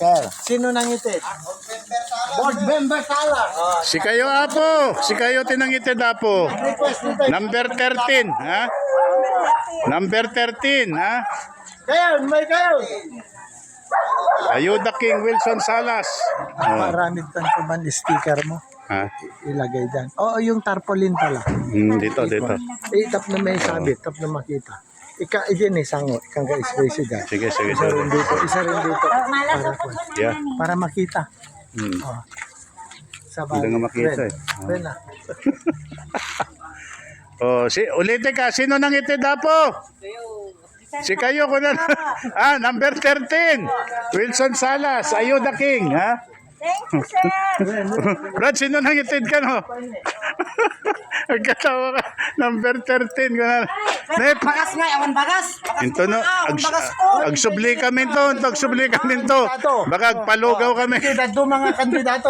sir. Sino nangitid? Board member Sala. Si kayo apo. Si kayo tinangitid apo. Request nito. Number 13, ha? Number 13, ha? Kayo, may kayo. Ayuda King Wilson Salas. Oh, Marami pa ba sticker mo? ha? Ilagay dyan. Oo, yung tarpaulin pala. Dito. Tap na may sabit, tap na makita. Iyan sango, ikang ka-space dyan. Sige. Isa rin dito. Yeah. Para makita. Oh. Sa Hindi nga makita eh. Ben na. Oh, ulitin ka. Sino nangitid apo? Si kayo ko na. Number 13. Wilson Salas. Ayuda King, ha? Thank you, sir. Brad, sino nangitid ka, no? Nagkatawa ka. Number 13 ko na. Nep, Bagas nga, awan bagas. ito no, agsubli kami to. Baka agpalugaw kami. Kandidato, mga kandidato.